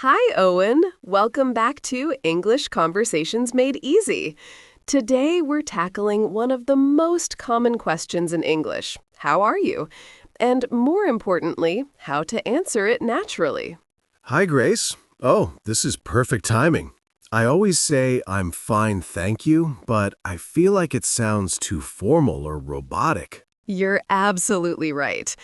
Hi, Owen. Welcome back to English Conversations Made Easy. Today, we're tackling one of the most common questions in English. How are you? And more importantly, how to answer it naturally. Hi, Grace. Oh, this is perfect timing. I always say I'm fine, thank you, but I feel like it sounds too formal or robotic. You're absolutely right.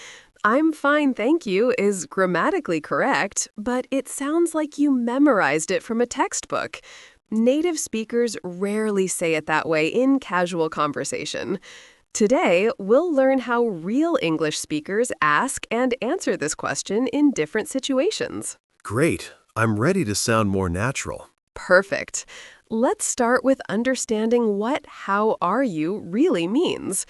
I'm fine, thank you is grammatically correct, but it sounds like you memorized it from a textbook. Native speakers rarely say it that way in casual conversation. Today, we'll learn how real English speakers ask and answer this question in different situations. Great. I'm ready to sound more natural. Perfect. Let's start with understanding what "how are you" really means.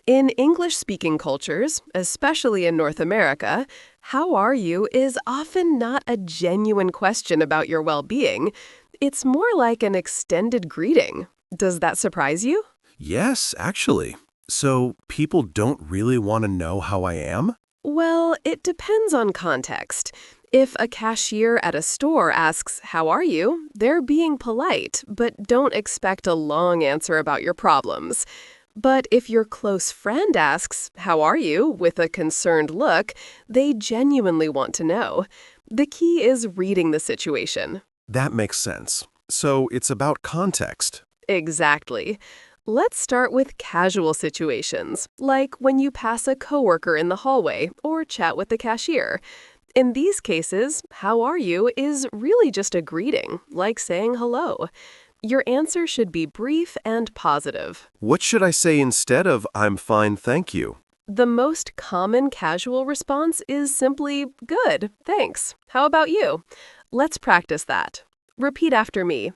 In English-speaking cultures, especially in North America, "how are you" is often not a genuine question about your well-being. It's more like an extended greeting. Does that surprise you? Yes, actually. So people don't really want to know how I am? Well, it depends on context. If a cashier at a store asks, "How are you?" they're being polite, but don't expect a long answer about your problems. But if your close friend asks, "How are you?" with a concerned look, they genuinely want to know. The key is reading the situation. That makes sense. So it's about context. Exactly. Let's start with casual situations, like when you pass a coworker in the hallway or chat with the cashier. In these cases, "how are you" is really just a greeting, like saying hello. Your answer should be brief and positive. What should I say instead of I'm fine, thank you? The most common casual response is simply, "Good, thanks. How about you?" Let's practice that. Repeat after me.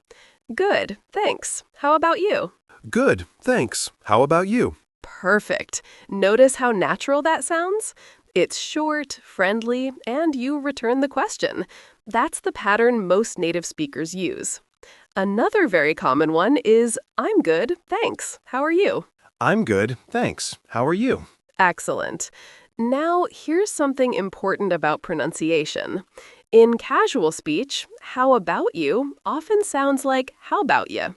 "Good, thanks. How about you?" Good, thanks. How about you? Perfect. Notice how natural that sounds? It's short, friendly, and you return the question. That's the pattern most native speakers use. Another very common one is, "I'm good, thanks. How are you?" I'm good, thanks. How are you? Excellent. Now, here's something important about pronunciation. In casual speech, "how about you" often sounds like "how about ya?"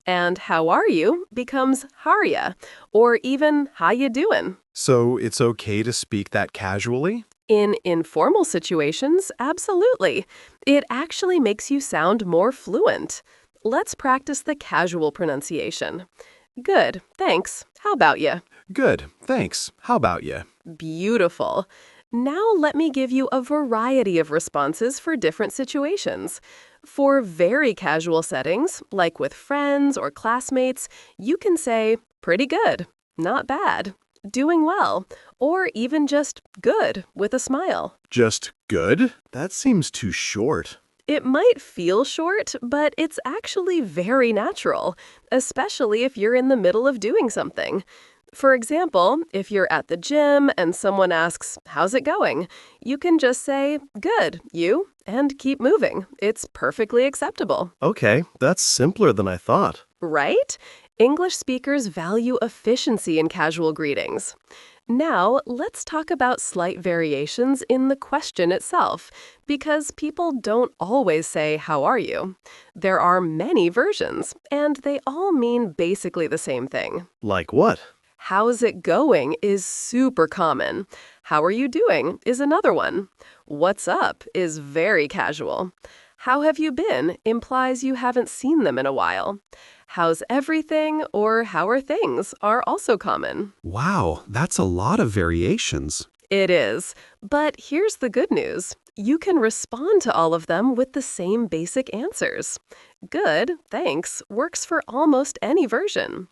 And "how are you" becomes "harya," or even "how you doing?" So it's okay to speak that casually? In informal situations, absolutely. It actually makes you sound more fluent. Let's practice the casual pronunciation. "Good, thanks. How about ya?" Good, thanks. How about you? Beautiful. Now let me give you a variety of responses for different situations. For very casual settings, like with friends or classmates, you can say, "pretty good," "not bad," "doing well," or even just "good" with a smile. Just good? That seems too short. It might feel short, but it's actually very natural, especially if you're in the middle of doing something. For example, if you're at the gym and someone asks, "How's it going?" you can just say, "Good, you?" and keep moving. It's perfectly acceptable. Okay, that's simpler than I thought. Right? English speakers value efficiency in casual greetings. Now, let's talk about slight variations in the question itself, because people don't always say, "How are you?" There are many versions, and they all mean basically the same thing. Like what? "How's it going" is super common. "How are you doing" is another one. "What's up" is very casual. "How have you been" implies you haven't seen them in a while. "How's everything" or "How are things" are also common. Wow, that's a lot of variations. It is. But here's the good news. You can respond to all of them with the same basic answers. "Good, thanks" works for almost any version.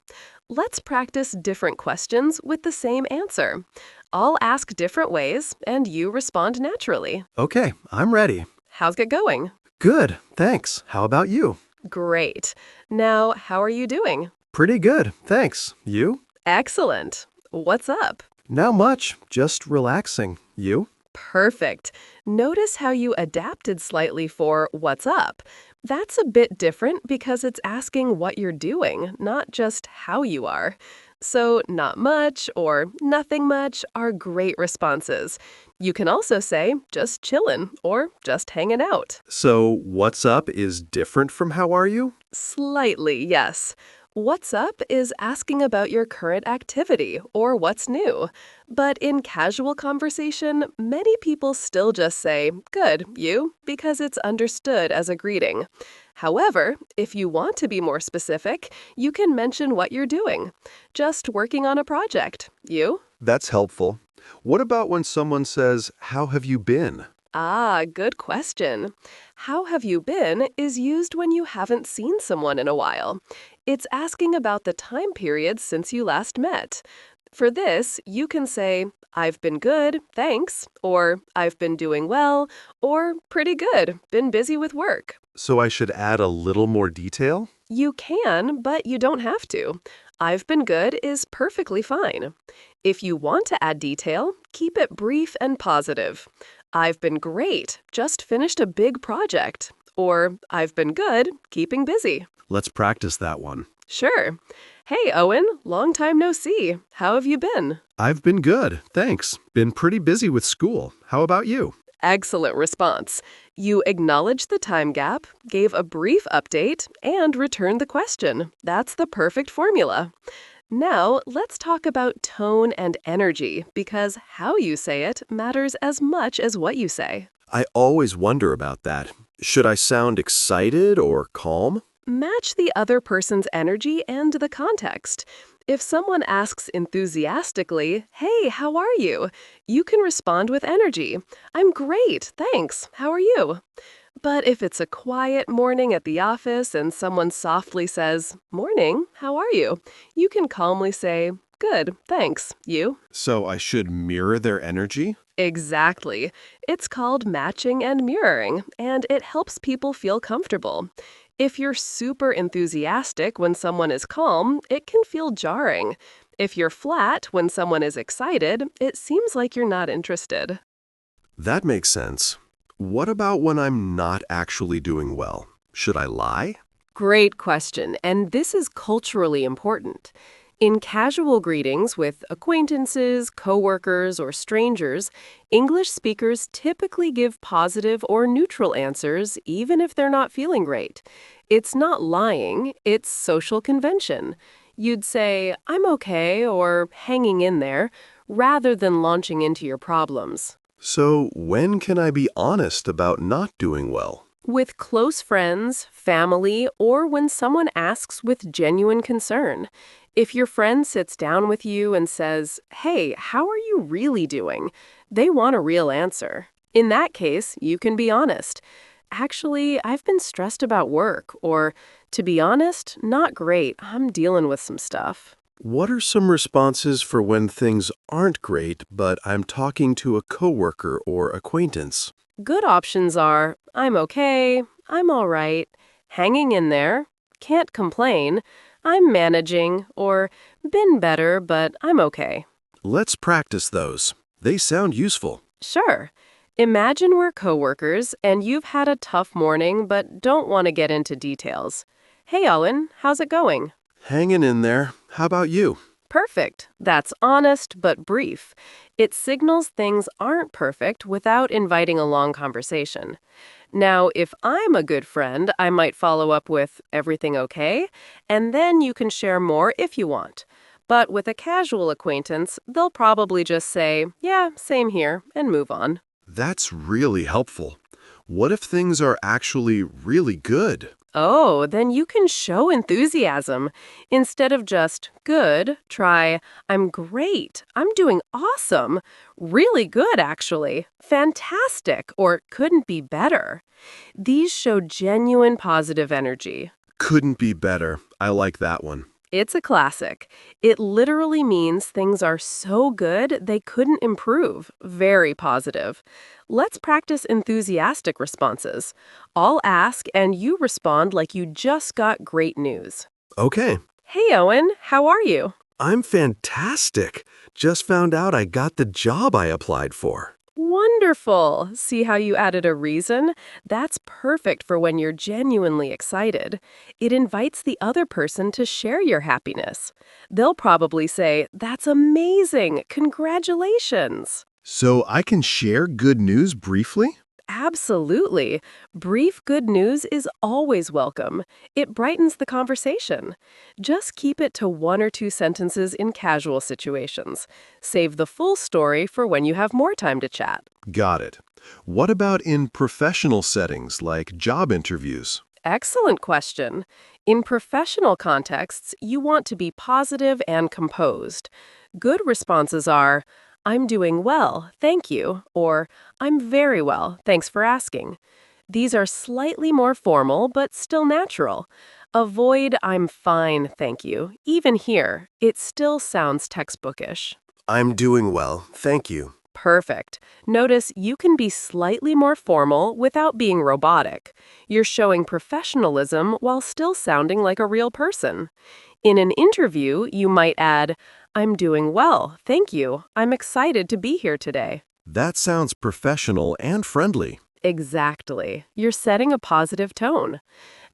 Let's practice different questions with the same answer. I'll ask different ways, and you respond naturally. Okay, I'm ready. "How's it going?" Good, thanks. How about you? Great. Now, "how are you doing?" Pretty good, thanks. You? Excellent. "What's up?" Not much, just relaxing. You? Perfect. Notice how you adapted slightly for "what's up." That's a bit different because it's asking what you're doing, not just how you are. So, not much or nothing much are great responses. You can also say just chillin' or just hanging out. So, what's up is different from how are you? Slightly, yes. What's up is asking about your current activity or what's new. But in casual conversation, many people still just say, good, you, because it's understood as a greeting. However, if you want to be more specific, you can mention what you're doing. Just working on a project. You? That's helpful. What about when someone says, "How have you been?" Ah, good question. How have you been is used when you haven't seen someone in a while. It's asking about the time period since you last met. For this, you can say, I've been good, thanks, or I've been doing well, or pretty good, been busy with work. So I should add a little more detail? You can, but you don't have to. I've been good is perfectly fine. If you want to add detail, keep it brief and positive. I've been great, just finished a big project. Or, I've been good, keeping busy. Let's practice that one. Sure. Hey, Owen, long time no see. How have you been? I've been good, thanks. Been pretty busy with school. How about you? Excellent response. You acknowledged the time gap, gave a brief update, and returned the question. That's the perfect formula. Now, let's talk about tone and energy, because how you say it matters as much as what you say. I always wonder about that. Should I sound excited or calm? Match the other person's energy and the context. If someone asks enthusiastically, hey, how are you? You can respond with energy. I'm great, thanks. How are you? But if it's a quiet morning at the office and someone softly says, morning, how are you? You can calmly say, good, thanks. You? So I should mirror their energy? Exactly. It's called matching and mirroring, and it helps people feel comfortable. If you're super enthusiastic when someone is calm, it can feel jarring. If you're flat when someone is excited, it seems like you're not interested. That makes sense. What about when I'm not actually doing well? Should I lie? Great question, and this is culturally important. In casual greetings with acquaintances, coworkers, or strangers, English speakers typically give positive or neutral answers even if they're not feeling great. It's not lying, it's social convention. You'd say, I'm okay, or hanging in there, rather than launching into your problems. So when can I be honest about not doing well? With close friends, family, or when someone asks with genuine concern. If your friend sits down with you and says, hey, how are you really doing? They want a real answer. In that case, you can be honest. Actually, I've been stressed about work, or to be honest, not great. I'm dealing with some stuff. What are some responses for when things aren't great, but I'm talking to a coworker or acquaintance? Good options are, I'm okay, I'm all right, hanging in there, can't complain, I'm managing, or been better, but I'm okay. Let's practice those. They sound useful. Sure. Imagine we're coworkers and you've had a tough morning but don't want to get into details. Hey, Owen, how's it going? Hanging in there. How about you? Perfect. That's honest but brief. It signals things aren't perfect without inviting a long conversation. Now, if I'm a good friend, I might follow up with, everything okay? And then you can share more if you want. But with a casual acquaintance, they'll probably just say, yeah, same here, and move on. That's really helpful. What if things are actually really good? Oh, then you can show enthusiasm. Instead of just good, try I'm great, I'm doing awesome, really good actually, fantastic, or couldn't be better. These show genuine positive energy. Couldn't be better. I like that one. It's a classic. It literally means things are so good they couldn't improve. Very positive. Let's practice enthusiastic responses. I'll ask and you respond like you just got great news. Okay. Hey, Owen, how are you? I'm fantastic. Just found out I got the job I applied for. Wonderful! See how you added a reason? That's perfect for when you're genuinely excited. It invites the other person to share your happiness. They'll probably say, "That's amazing! Congratulations!" So I can share good news briefly? Absolutely. Brief good news is always welcome. It brightens the conversation. Just keep it to 1 or 2 sentences in casual situations. Save the full story for when you have more time to chat. Got it. What about in professional settings like job interviews? Excellent question. In professional contexts, you want to be positive and composed. Good responses are, "I'm doing well, thank you," or "I'm very well, thanks for asking." These are slightly more formal, but still natural. Avoid "I'm fine, thank you." Even here, it still sounds textbookish. I'm doing well, thank you. Perfect. Notice you can be slightly more formal without being robotic. You're showing professionalism while still sounding like a real person. In an interview, you might add, "I'm doing well, thank you. I'm excited to be here today." That sounds professional and friendly. Exactly. You're setting a positive tone.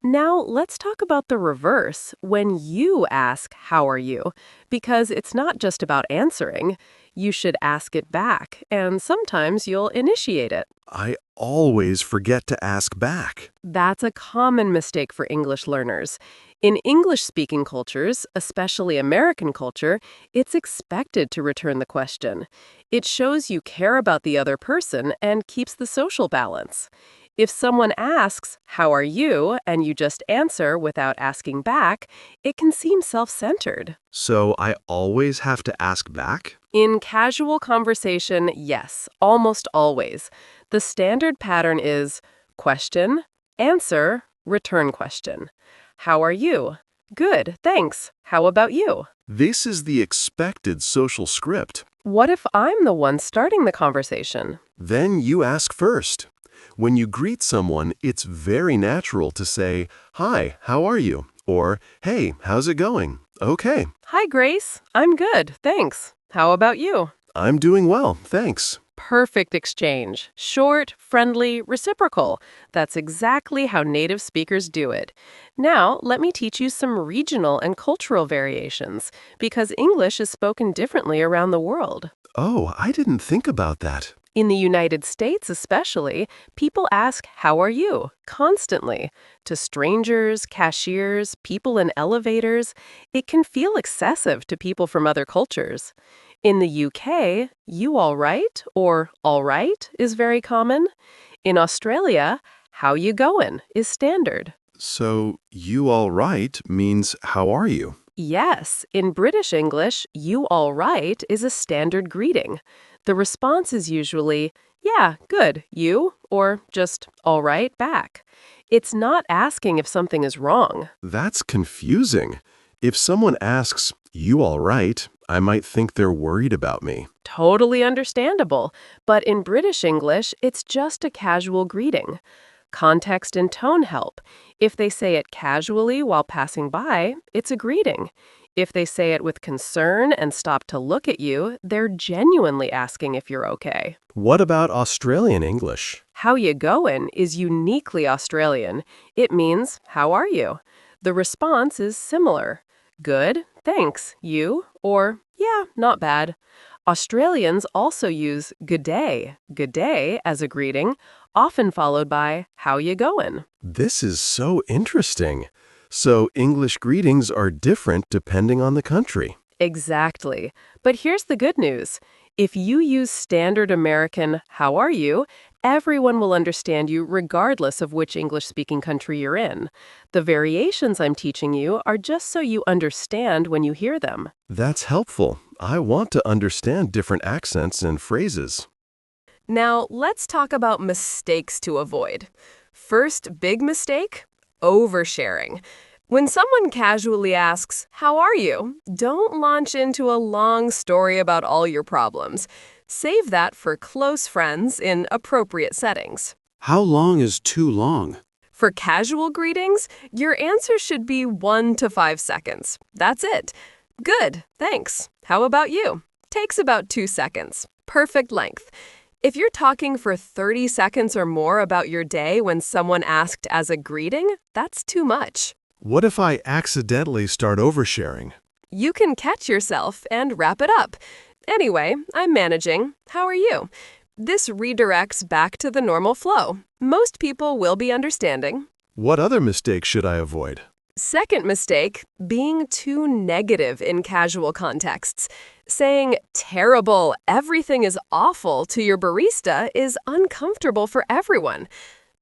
Now, let's talk about the reverse when you ask, "How are you?" Because it's not just about answering. You should ask it back, and sometimes you'll initiate it. I always forget to ask back. That's a common mistake for English learners. In English-speaking cultures, especially American culture, it's expected to return the question. It shows you care about the other person and keeps the social balance. If someone asks, "How are you?" and you just answer without asking back, it can seem self-centered. So I always have to ask back? In casual conversation, yes, almost always. The standard pattern is question, answer, return question. "How are you?" "Good, thanks. How about you?" This is the expected social script. What if I'm the one starting the conversation? Then you ask first. When you greet someone, it's very natural to say, "Hi, how are you?" Or, "Hey, how's it going?" "Okay, "Hi, Grace. I'm good, thanks. How about you?" I'm doing well, thanks." Perfect exchange. Short, friendly, reciprocal. That's exactly how native speakers do it. Now, let me teach you some regional and cultural variations, because English is spoken differently around the world. Oh, I didn't think about that. In the United States especially, people ask, "How are you?" constantly. To strangers, cashiers, people in elevators. It can feel excessive to people from other cultures. In the UK, "You all right?" or "all right" is very common. In Australia, "How you goin'" is standard. So, you all right means how are you? Yes, in British English, "You all right" is a standard greeting. The response is usually, "Yeah, good, you?" or just "all right" back. It's not asking if something is wrong. That's confusing. If someone asks, "You all right?" I might think they're worried about me. Totally understandable. But in British English, it's just a casual greeting. Context and tone help. If they say it casually while passing by, it's a greeting. If they say it with concern and stop to look at you, they're genuinely asking if you're okay. What about Australian English? "How you goin'" is uniquely Australian. It means, "How are you?" The response is similar. "Good, thanks. You?" or "Yeah, not bad." Australians also use good day as a greeting, often followed by "How you goin'?" This is so interesting. So, English greetings are different depending on the country. Exactly. But here's the good news. If you use standard American "How are you?", everyone will understand you regardless of which English-speaking country you're in. The variations I'm teaching you are just so you understand when you hear them. That's helpful. I want to understand different accents and phrases. Now, let's talk about mistakes to avoid. First big mistake, oversharing. When someone casually asks, "How are you?" don't launch into a long story about all your problems. Save that for close friends in appropriate settings. How long is too long? For casual greetings, your answer should be 1 to 5 seconds. That's it. "Good, thanks. How about you?" Takes about 2 seconds. Perfect length. If you're talking for 30 seconds or more about your day when someone asked as a greeting, that's too much. What if I accidentally start oversharing? You can catch yourself and wrap it up. Anyway, I'm managing. How are you? This redirects back to the normal flow. Most people will be understanding. What other mistakes should I avoid? Second mistake, being too negative in casual contexts. Saying terrible, everything is awful to your barista is uncomfortable for everyone.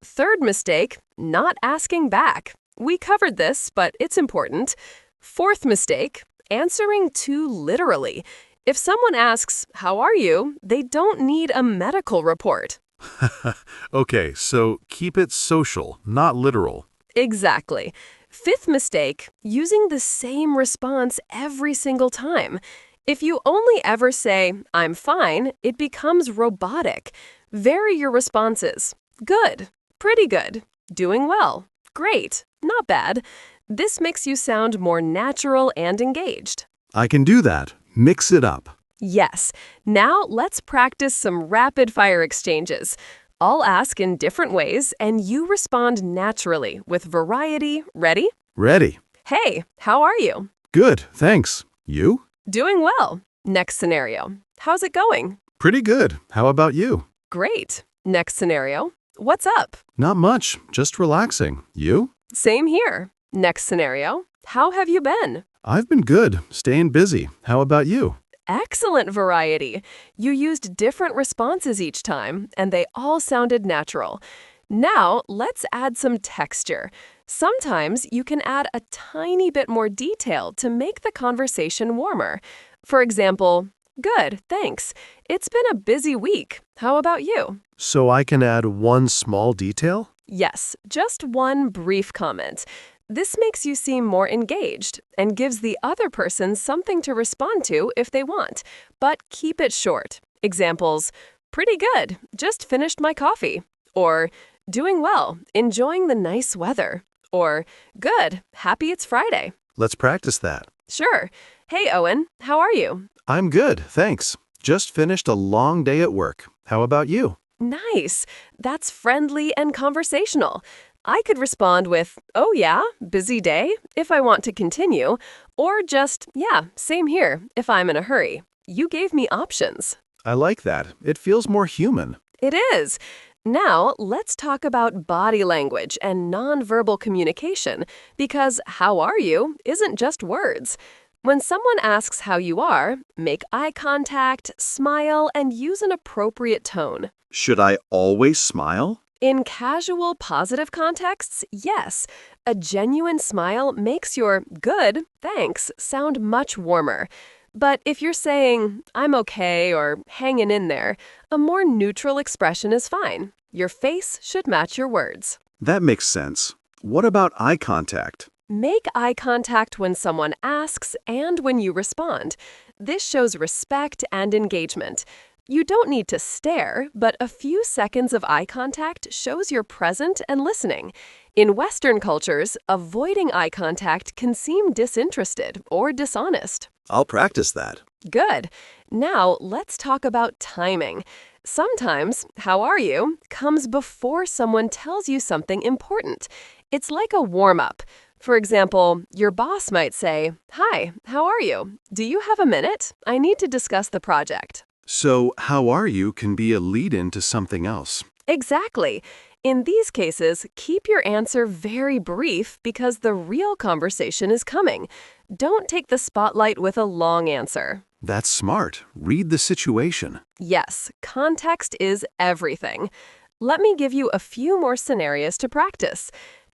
Third mistake, not asking back. We covered this, but it's important. Fourth mistake, answering too literally. If someone asks, "How are you?" they don't need a medical report. Okay, so keep it social, not literal. Exactly. Fifth mistake, using the same response every single time. If you only ever say, "I'm fine," it becomes robotic. Vary your responses. Good, pretty good, doing well, great, not bad. This makes you sound more natural and engaged. I can do that. Mix it up. Yes. Now let's practice some rapid-fire exchanges. I'll ask in different ways, and you respond naturally with variety. Ready? Ready. Hey, how are you? Good, thanks. You? Doing well. Next scenario. How's it going? Pretty good. How about you? Great. Next scenario. What's up? Not much, just relaxing. You? Same here. Next scenario. How have you been? I've been good, staying busy. How about you? Excellent variety. You used different responses each time, and they all sounded natural. Now, let's add some texture. Sometimes you can add a tiny bit more detail to make the conversation warmer. For example, "Good, thanks. It's been a busy week. How about you?" So I can add one small detail? Yes, just one brief comment. This makes you seem more engaged and gives the other person something to respond to if they want, but keep it short. Examples, "Pretty good, just finished my coffee," or "Doing well, enjoying the nice weather," or "Good, happy it's Friday." Let's practice that. Sure. "Hey, Owen, how are you?" I'm good, thanks. Just finished a long day at work. How about you? Nice. That's friendly and conversational. I could respond with, "Oh yeah, busy day," if I want to continue, or just, "Yeah, same here," if I'm in a hurry. You gave me options. I like that. It feels more human. It is. Now, let's talk about body language and nonverbal communication, because "how are you" isn't just words. When someone asks how you are, make eye contact, smile, and use an appropriate tone. Should I always smile? In casual, positive contexts, yes. A genuine smile makes your "good, thanks" sound much warmer. But if you're saying, "I'm okay," or "hanging in there," a more neutral expression is fine. Your face should match your words. That makes sense. What about eye contact? Make eye contact when someone asks and when you respond. This shows respect and engagement. You don't need to stare, but a few seconds of eye contact shows you're present and listening. In Western cultures, avoiding eye contact can seem disinterested or dishonest. I'll practice that. Good. Now, let's talk about timing. Sometimes, "How are you?" comes before someone tells you something important. It's like a warm-up. For example, your boss might say, "Hi, how are you? Do you have a minute? I need to discuss the project." So, how are you can be a lead-in to something else. Exactly. In these cases, keep your answer very brief because the real conversation is coming. Don't take the spotlight with a long answer. That's smart. Read the situation. Yes, context is everything. Let me give you a few more scenarios to practice.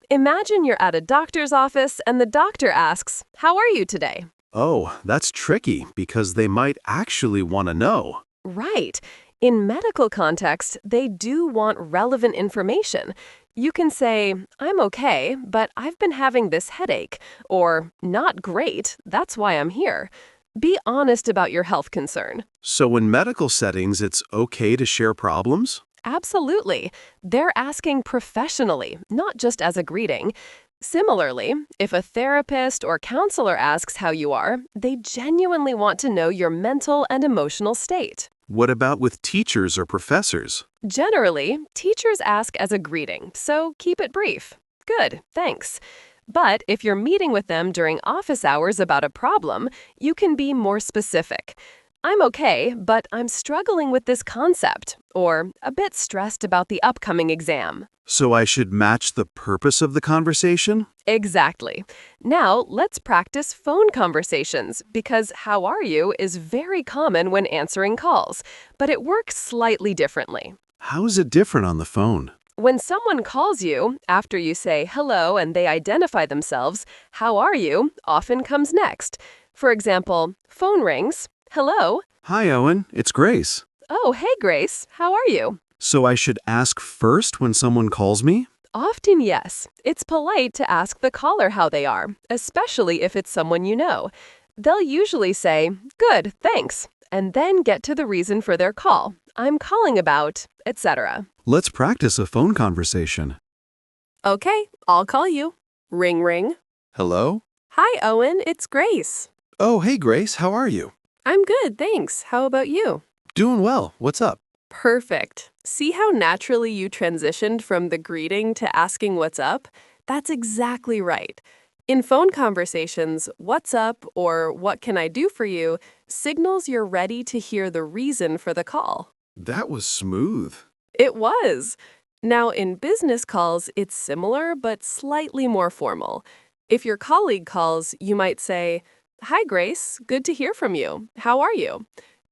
Imagine you're at a doctor's office and the doctor asks, "How are you today?" Oh, that's tricky because they might actually want to know. Right. In medical context, they do want relevant information. You can say, "I'm okay, but I've been having this headache," or "Not great, that's why I'm here." Be honest about your health concern. So in medical settings, it's okay to share problems? Absolutely. They're asking professionally, not just as a greeting. Similarly, if a therapist or counselor asks how you are, they genuinely want to know your mental and emotional state. What about with teachers or professors? Generally, teachers ask as a greeting, so keep it brief. Good, thanks. But if you're meeting with them during office hours about a problem, you can be more specific. I'm okay, but I'm struggling with this concept, or a bit stressed about the upcoming exam. So I should match the purpose of the conversation? Exactly. Now, let's practice phone conversations because how are you is very common when answering calls, but it works slightly differently. How is it different on the phone? When someone calls you, after you say hello and they identify themselves, how are you often comes next. For example, phone rings. Hello. Hi, Owen. It's Grace. Oh, hey, Grace. How are you? So I should ask first when someone calls me? Often, yes. It's polite to ask the caller how they are, especially if it's someone you know. They'll usually say, good, thanks, and then get to the reason for their call. I'm calling about, etc. Let's practice a phone conversation. Okay, I'll call you. Ring, ring. Hello? Hi, Owen. It's Grace. Oh, hey, Grace. How are you? I'm good, thanks. How about you? Doing well. What's up? Perfect. See how naturally you transitioned from the greeting to asking what's up? That's exactly right. In phone conversations, what's up or what can I do for you signals you're ready to hear the reason for the call. That was smooth. It was. Now, in business calls, it's similar but slightly more formal. If your colleague calls, you might say, Hi, Grace. Good to hear from you. How are you?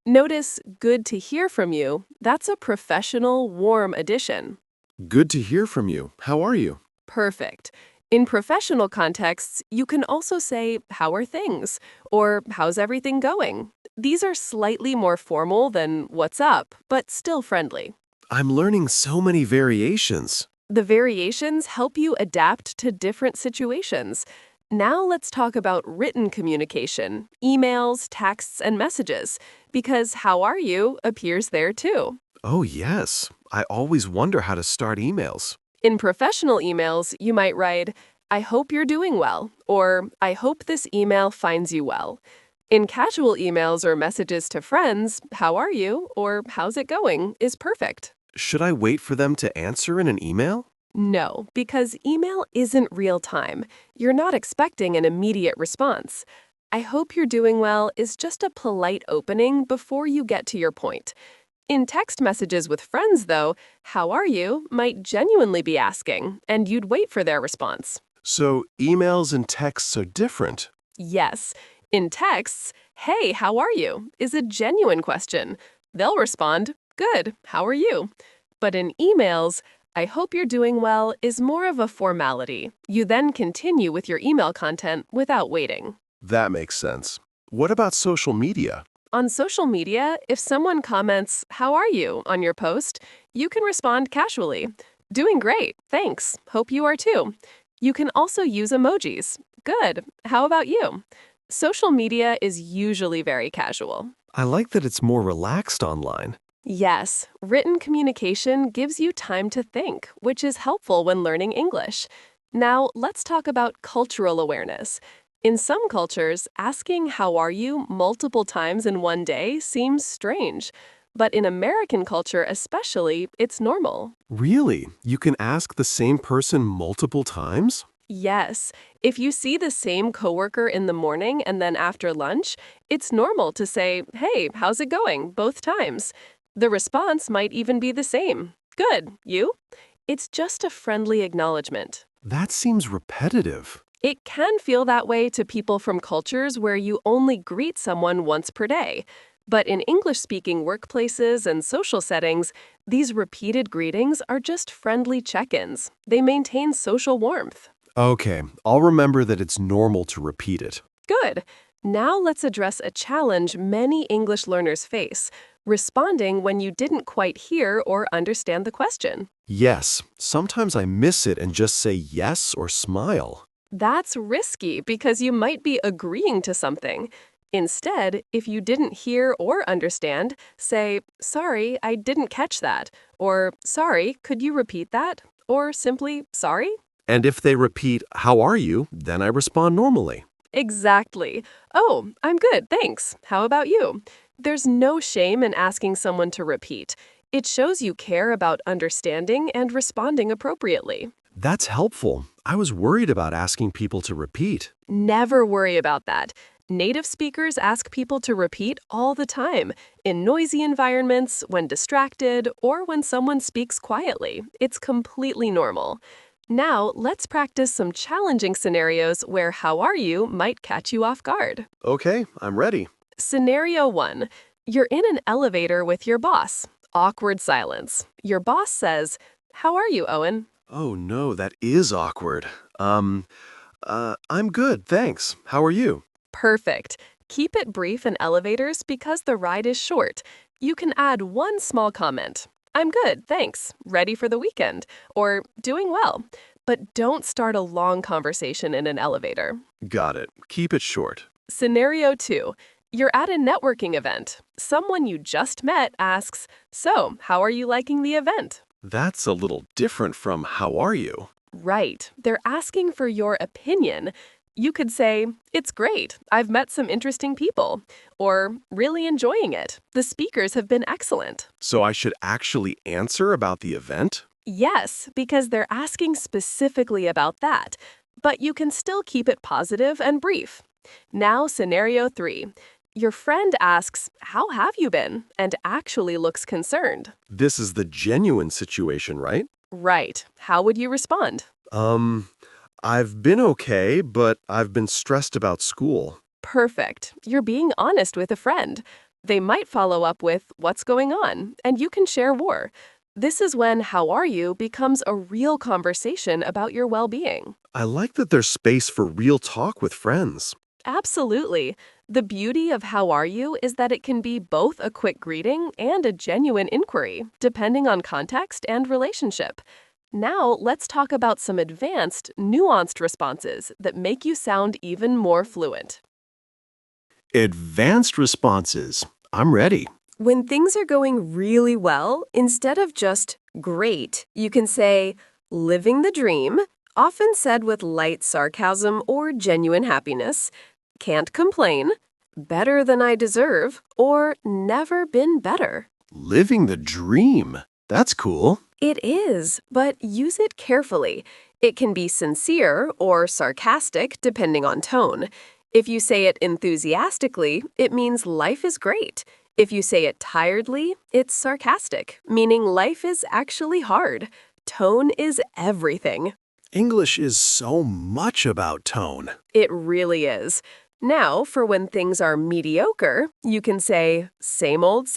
Notice good to hear from you. That's a professional, warm addition. Good to hear from you. How are you? Perfect. In professional contexts, you can also say, How are things? Or How's everything going? These are slightly more formal than What's up, but still friendly. I'm learning so many variations. The variations help you adapt to different situations. Now let's talk about written communication, emails, texts, and messages, because how are you appears there too. Oh, yes. I always wonder how to start emails. In professional emails, you might write, I hope you're doing well, or I hope this email finds you well. In casual emails or messages to friends, how are you, or how's it going, is perfect. Should I wait for them to answer in an email? No, because email isn't real time. You're not expecting an immediate response. I hope you're doing well is just a polite opening before you get to your point. In text messages with friends, though, how are you might genuinely be asking, and you'd wait for their response. So emails and texts are different. Yes, in texts, hey, how are you is a genuine question. They'll respond, good, how are you? But in emails, I hope you're doing well is more of a formality. You then continue with your email content without waiting. That makes sense. What about social media? On social media, if someone comments, How are you? On your post, you can respond casually. Doing great, thanks. Hope you are too. You can also use emojis. Good, how about you? Social media is usually very casual. I like that it's more relaxed online. Yes, written communication gives you time to think, which is helpful when learning English. Now, let's talk about cultural awareness. In some cultures, asking how are you multiple times in one day seems strange. But in American culture especially, it's normal. Really? You can ask the same person multiple times? Yes, if you see the same coworker in the morning and then after lunch, it's normal to say, Hey, how's it going? Both times. The response might even be the same. Good, you? It's just a friendly acknowledgement. That seems repetitive. It can feel that way to people from cultures where you only greet someone once per day. But in English-speaking workplaces and social settings, these repeated greetings are just friendly check-ins. They maintain social warmth. Okay, I'll remember that it's normal to repeat it. Good. Now let's address a challenge many English learners face, responding when you didn't quite hear or understand the question. Yes, sometimes I miss it and just say yes or smile. That's risky because you might be agreeing to something. Instead, if you didn't hear or understand, say, Sorry, I didn't catch that, or Sorry, could you repeat that, or simply, Sorry? And if they repeat, how are you, then I respond normally. Exactly. Oh, I'm good, thanks. How about you? There's no shame in asking someone to repeat. It shows you care about understanding and responding appropriately. That's helpful. I was worried about asking people to repeat. Never worry about that. Native speakers ask people to repeat all the time, in noisy environments, when distracted, or when someone speaks quietly. It's completely normal. Now, let's practice some challenging scenarios where how are you might catch you off guard. Okay, I'm ready. Scenario 1. You're in an elevator with your boss. Awkward silence. Your boss says, "How are you, Owen?" Oh no, that is awkward. I'm good, thanks. How are you? Perfect. Keep it brief in elevators because the ride is short. You can add one small comment. "I'm good, thanks. Ready for the weekend." Or "Doing well." But don't start a long conversation in an elevator. Got it. Keep it short. Scenario 2. You're at a networking event. Someone you just met asks, "So, how are you liking the event?" That's a little different from how are you? Right. They're asking for your opinion. You could say, "It's great. I've met some interesting people." Or, "Really enjoying it. The speakers have been excellent." So I should actually answer about the event? Yes, because they're asking specifically about that. But you can still keep it positive and brief. Now, scenario 3. Your friend asks, "How have you been?" and actually looks concerned. This is the genuine situation, right? Right. How would you respond? Um, I've been okay, but I've been stressed about school. Perfect. You're being honest with a friend. They might follow up with, "What's going on?" and you can share more. This is when "How are you?" becomes a real conversation about your well-being. I like that there's space for real talk with friends. Absolutely. The beauty of "How are you?" is that it can be both a quick greeting and a genuine inquiry, depending on context and relationship. Now, let's talk about some advanced, nuanced responses that make you sound even more fluent. Advanced responses. I'm ready. When things are going really well, instead of just "great," you can say "living the dream," often said with light sarcasm or genuine happiness, "can't complain," "better than I deserve," or "never been better." Living the dream. That's cool. It is, but use it carefully. It can be sincere or sarcastic depending on tone. If you say it enthusiastically, it means life is great. If you say it tiredly, it's sarcastic, meaning life is actually hard. Tone is everything. English is so much about tone. It really is. Now, for when things are mediocre, you can say same old,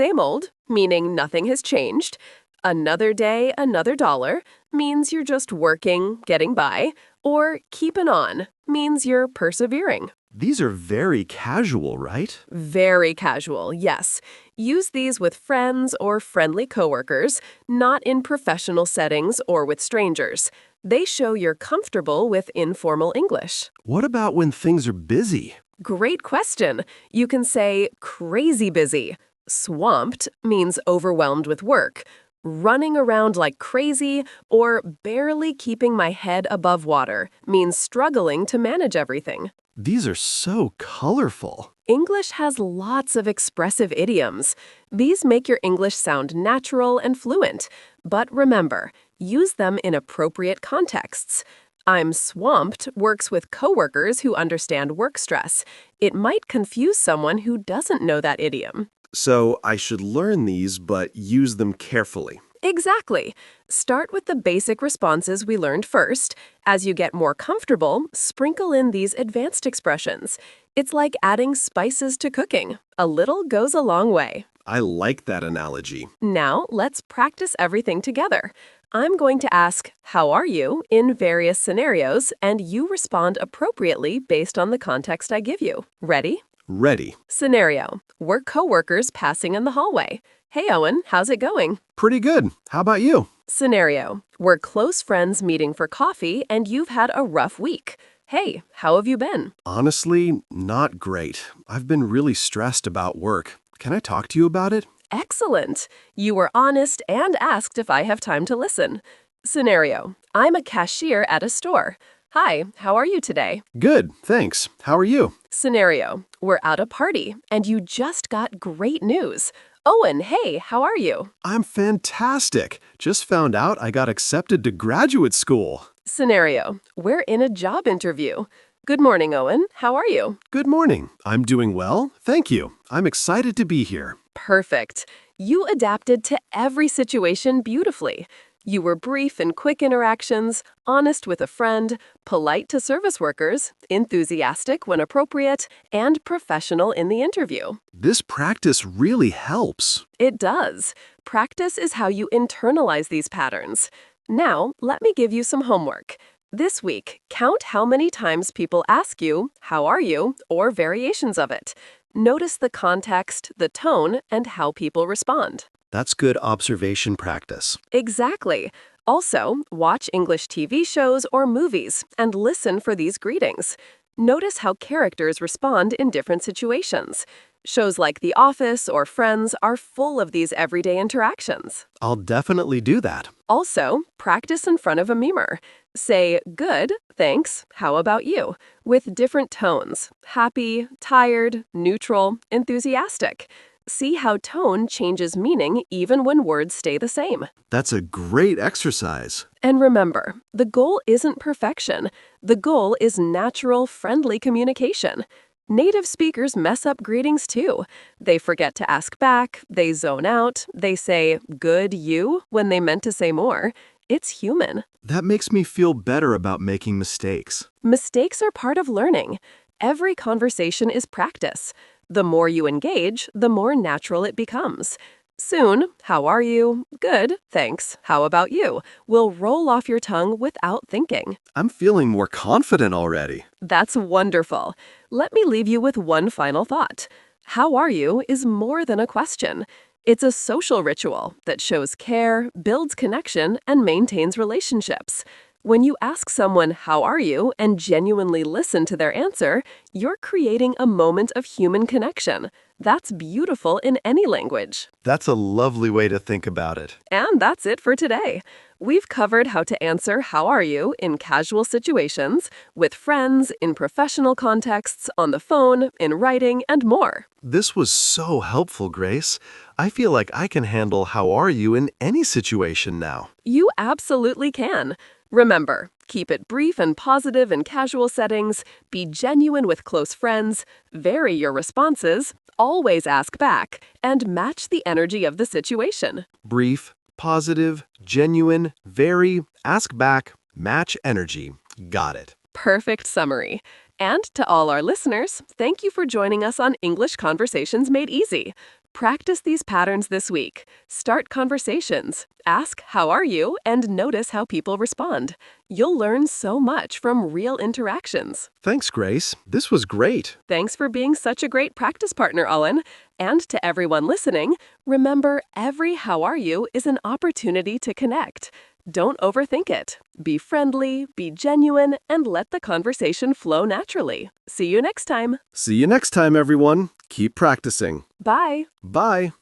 meaning nothing has changed. Another day, another dollar means you're just working, getting by. Or keeping on means you're persevering. These are very casual, right? Very casual, yes. Use these with friends or friendly coworkers, not in professional settings or with strangers. They show you're comfortable with informal English. What about when things are busy? Great question. You can say crazy busy. Swamped means overwhelmed with work. Running around like crazy or barely keeping my head above water means struggling to manage everything. These are so colorful. English has lots of expressive idioms. These make your English sound natural and fluent. But remember, use them in appropriate contexts. "I'm swamped" works with coworkers who understand work stress. It might confuse someone who doesn't know that idiom. So I should learn these, but use them carefully. Exactly. Start with the basic responses we learned first. As you get more comfortable, sprinkle in these advanced expressions. It's like adding spices to cooking. A little goes a long way. I like that analogy. Now, let's practice everything together. I'm going to ask, "How are you?" in various scenarios, and you respond appropriately based on the context I give you. Ready? Ready. Scenario. We're coworkers passing in the hallway. "Hey, Owen, how's it going?" Pretty good. How about you? Scenario. We're close friends meeting for coffee, and you've had a rough week. "Hey, how have you been?" Honestly, not great. I've been really stressed about work. Can I talk to you about it? Excellent. You were honest and asked if I have time to listen. Scenario. I'm a cashier at a store. Hi, how are you today? Good, thanks. How are you? Scenario: we're at a party and you just got great news. Owen, hey, how are you? I'm fantastic. Just found out I got accepted to graduate school. Scenario: we're in a job interview. Good morning, Owen. How are you? Good morning. I'm doing well, thank you. I'm excited to be here. Perfect. You adapted to every situation beautifully. You were brief and quick interactions, honest with a friend, polite to service workers, enthusiastic when appropriate, and professional in the interview. This practice really helps. It does. Practice is how you internalize these patterns. Now, let me give you some homework. This week, count how many times people ask you, "How are you?" or variations of it. Notice the context, the tone, and how people respond. That's good observation practice. Exactly. Also, watch English TV shows or movies and listen for these greetings. Notice how characters respond in different situations. Shows like The Office or Friends are full of these everyday interactions. I'll definitely do that. Also, practice in front of a mirror. Say, "Good, thanks, how about you?" with different tones: happy, tired, neutral, enthusiastic. See how tone changes meaning even when words stay the same. That's a great exercise. And remember, the goal isn't perfection. The goal is natural, friendly communication. Native speakers mess up greetings too. They forget to ask back, they zone out, they say, "Good, you," when they meant to say more. It's human. That makes me feel better about making mistakes. Mistakes are part of learning. Every conversation is practice. The more you engage, the more natural it becomes. Soon, "How are you?" "Good, thanks. How about you?" will roll off your tongue without thinking. I'm feeling more confident already. That's wonderful. Let me leave you with one final thought. "How are you?" is more than a question. It's a social ritual that shows care, builds connection, and maintains relationships. When you ask someone, "How are you?" and genuinely listen to their answer, you're creating a moment of human connection. That's beautiful in any language. That's a lovely way to think about it. And that's it for today. We've covered how to answer "How are you?" in casual situations, with friends, in professional contexts, on the phone, in writing, and more. This was so helpful, Grace. I feel like I can handle "How are you?" in any situation now. You absolutely can. Remember, keep it brief and positive in casual settings, be genuine with close friends, vary your responses, always ask back, and match the energy of the situation. Brief, positive, genuine, vary, ask back, match energy. Got it. Perfect summary. And to all our listeners, thank you for joining us on English Conversations Made Easy. Practice these patterns this week. Start conversations. Ask, "How are you?" and notice how people respond. You'll learn so much from real interactions. Thanks, Grace. This was great. Thanks for being such a great practice partner, Owen. And to everyone listening, remember, every "How are you?" is an opportunity to connect. Don't overthink it. Be friendly, be genuine, and let the conversation flow naturally. See you next time. See you next time, everyone. Keep practicing. Bye. Bye.